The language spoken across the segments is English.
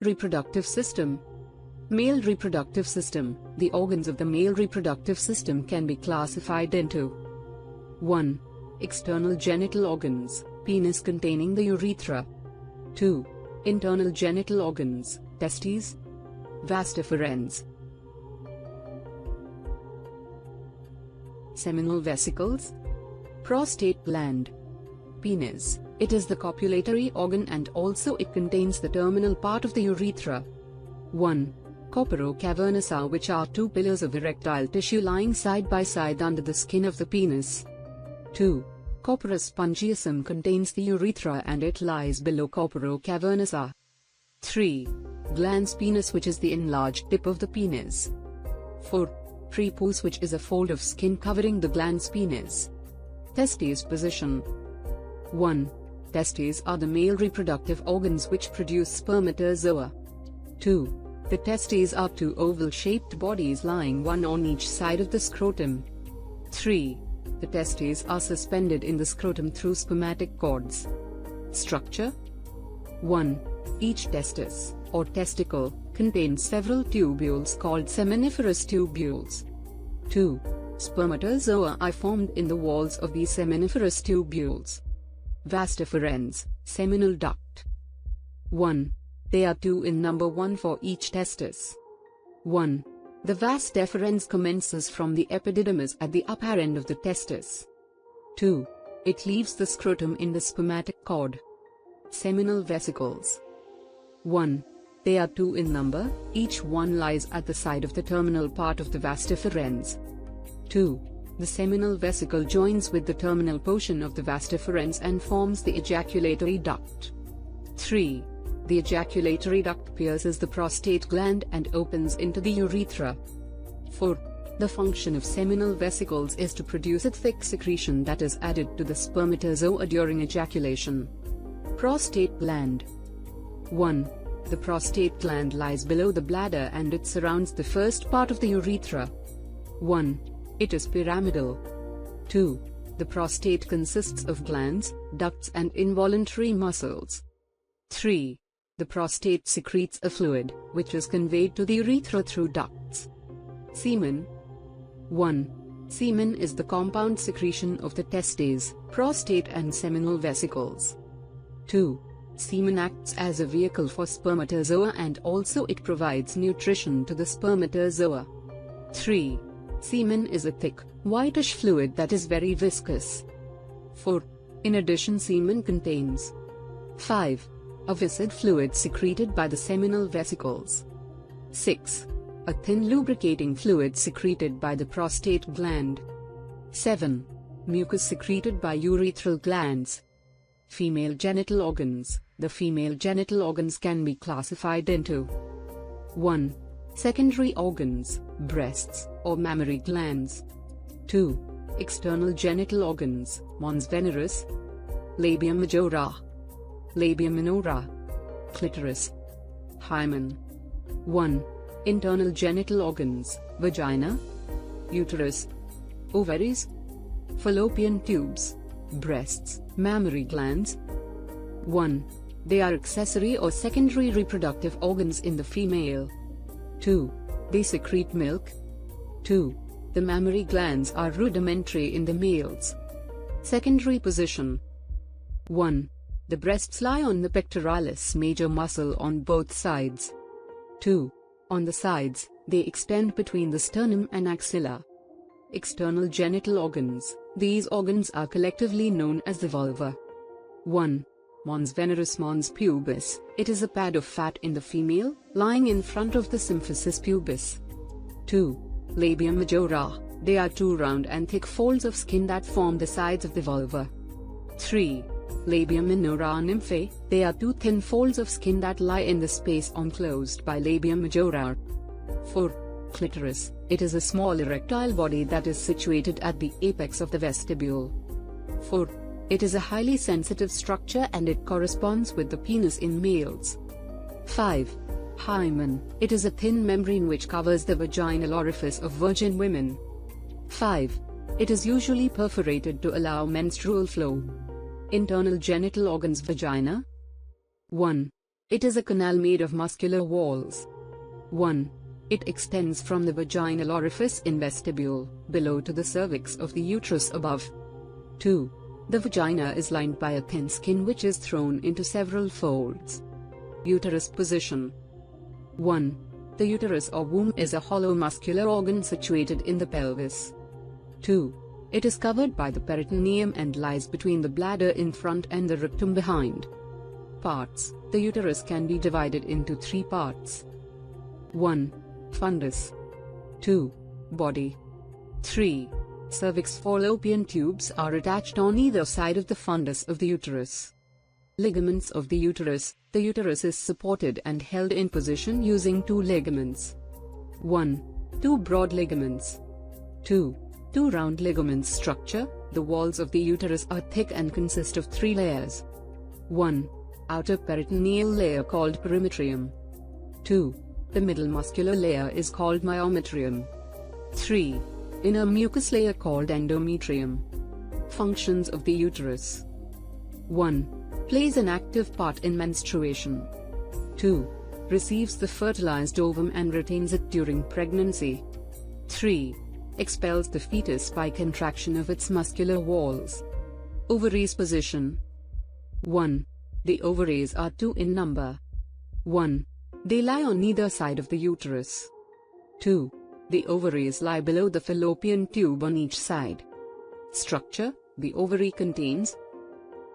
Reproductive system. Male reproductive system. The organs of the male reproductive system can be classified into 1. External genital organs, penis containing the urethra. 2. Internal genital organs, testes, vas deferens. Seminal vesicles. Prostate gland. Penis. It is the copulatory organ and also it contains the terminal part of the urethra. 1. Corporocavernosa, which are two pillars of erectile tissue lying side by side under the skin of the penis. 2. Corpus spongiosum contains the urethra and it lies below corporocavernosa. 3. Glans penis, which is the enlarged tip of the penis. 4. Prepuce, which is a fold of skin covering the glans penis. Testes position. 1. Testes are the male reproductive organs which produce spermatozoa. 2. The testes are two oval-shaped bodies lying one on each side of the scrotum. 3. The testes are suspended in the scrotum through spermatic cords. Structure. 1. Each testis, or testicle, contains several tubules called seminiferous tubules. 2. Spermatozoa are formed in the walls of these seminiferous tubules. Vas deferens, seminal duct. 1. They are two in number, one for each testis. 1. The vas deferens commences from the epididymis at the upper end of the testis. 2. It leaves the scrotum in the spermatic cord. Seminal vesicles. 1. They are two in number, each one lies at the side of the terminal part of the vas deferens. 2. The seminal vesicle joins with the terminal portion of the vas deferens and forms the ejaculatory duct. 3. The ejaculatory duct pierces the prostate gland and opens into the urethra. 4. The function of seminal vesicles is to produce a thick secretion that is added to the spermatozoa during ejaculation. Prostate gland. 1. The prostate gland lies below the bladder and it surrounds the first part of the urethra. 1. It is pyramidal. 2. The prostate consists of glands, ducts and involuntary muscles. 3. The prostate secretes a fluid, which is conveyed to the urethra through ducts. Semen. 1. Semen is the compound secretion of the testes, prostate and seminal vesicles. 2. Semen acts as a vehicle for spermatozoa and also it provides nutrition to the spermatozoa. 3. Semen is a thick, whitish fluid that is very viscous. 4. In addition, semen contains 5. A viscid fluid secreted by the seminal vesicles. 6. A thin lubricating fluid secreted by the prostate gland. 7. Mucus secreted by urethral glands. Female genital organs. The female genital organs can be classified into 1. Secondary organs, breasts, or mammary glands. 2. External genital organs, mons veneris, labia majora, labia minora, clitoris, hymen. 1. Internal genital organs, vagina, uterus, ovaries, fallopian tubes, breasts, mammary glands. 1. They are accessory or secondary reproductive organs in the female. 2. They secrete milk. 2. The mammary glands are rudimentary in the males. Secondary position. 1. The breasts lie on the pectoralis major muscle on both sides. 2. On the sides, they extend between the sternum and axilla. External genital organs. These organs are collectively known as the vulva. 1. Mons veneris, mons pubis. It is a pad of fat in the female, lying in front of the symphysis pubis. 2. Labia majora. They are two round and thick folds of skin that form the sides of the vulva. 3. Labia minora nymphae. They are two thin folds of skin that lie in the space enclosed by labia majora. 4. Clitoris. It is a small erectile body that is situated at the apex of the vestibule. 4. It is a highly sensitive structure and it corresponds with the penis in males. 5. Hymen. It is a thin membrane which covers the vaginal orifice of virgin women. 5. It is usually perforated to allow menstrual flow. Internal genital organs, vagina. 1. It is a canal made of muscular walls. 1. It extends from the vaginal orifice in vestibule, below to the cervix of the uterus above. 2. The vagina is lined by a thin skin which is thrown into several folds. Uterus position. 1. The uterus or womb is a hollow muscular organ situated in the pelvis. 2. It is covered by the peritoneum and lies between the bladder in front and the rectum behind. Parts. The uterus can be divided into 3 parts. 1. Fundus. 2. Body. 3. Cervix. Fallopian tubes are attached on either side of the fundus of the uterus. Ligaments of the uterus. The uterus is supported and held in position using 2 ligaments. 1. 2 broad ligaments. 2. 2 round ligaments. Structure. The walls of the uterus are thick and consist of 3 layers. 1. Outer peritoneal layer called perimetrium. 2. The middle muscular layer is called myometrium. 3. Inner mucus layer called endometrium. Functions of the uterus. 1. Plays an active part in menstruation. 2. Receives the fertilized ovum and retains it during pregnancy. 3. Expels the fetus by contraction of its muscular walls. Ovaries position. 1. The ovaries are 2 in number. 1. They lie on either side of the uterus. 2. The ovaries lie below the fallopian tube on each side. Structure. The ovary contains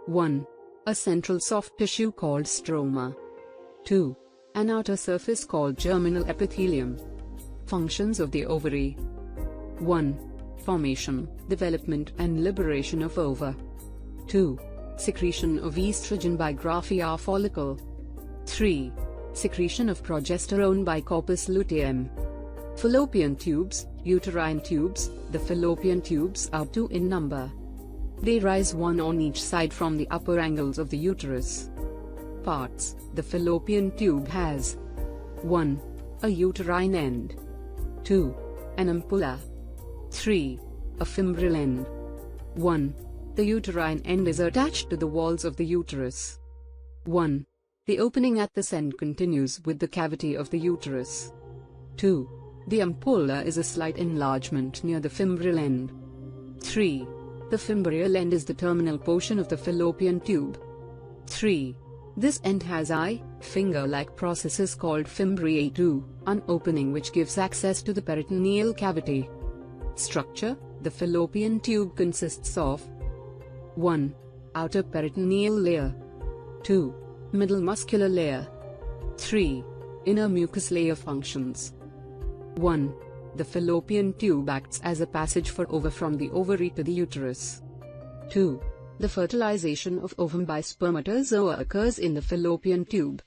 1. A central soft tissue called stroma. 2. An outer surface called germinal epithelium. Functions of the ovary. 1. Formation, development and liberation of ova. 2. Secretion of estrogen by Graphia follicle. 3. Secretion of progesterone by corpus luteum. Fallopian tubes, uterine tubes. The fallopian tubes are 2 in number. They rise 1 on each side from the upper angles of the uterus. Parts. The fallopian tube has 1. A uterine end. 2. An ampulla. 3. A fimbrial end. 1. The uterine end is attached to the walls of the uterus. 1. The opening at this end continues with the cavity of the uterus. 2. The ampulla is a slight enlargement near the fimbrial end. 3. The fimbrial end is the terminal portion of the fallopian tube. 3. This end has finger-like processes called fimbriae, an opening which gives access to the peritoneal cavity. Structure. The fallopian tube consists of 1. Outer peritoneal layer. 2. Middle muscular layer. 3. Inner mucus layer. Functions. 1. The fallopian tube acts as a passage for ova from the ovary to the uterus. 2. The fertilization of ovum by spermatozoa occurs in the fallopian tube.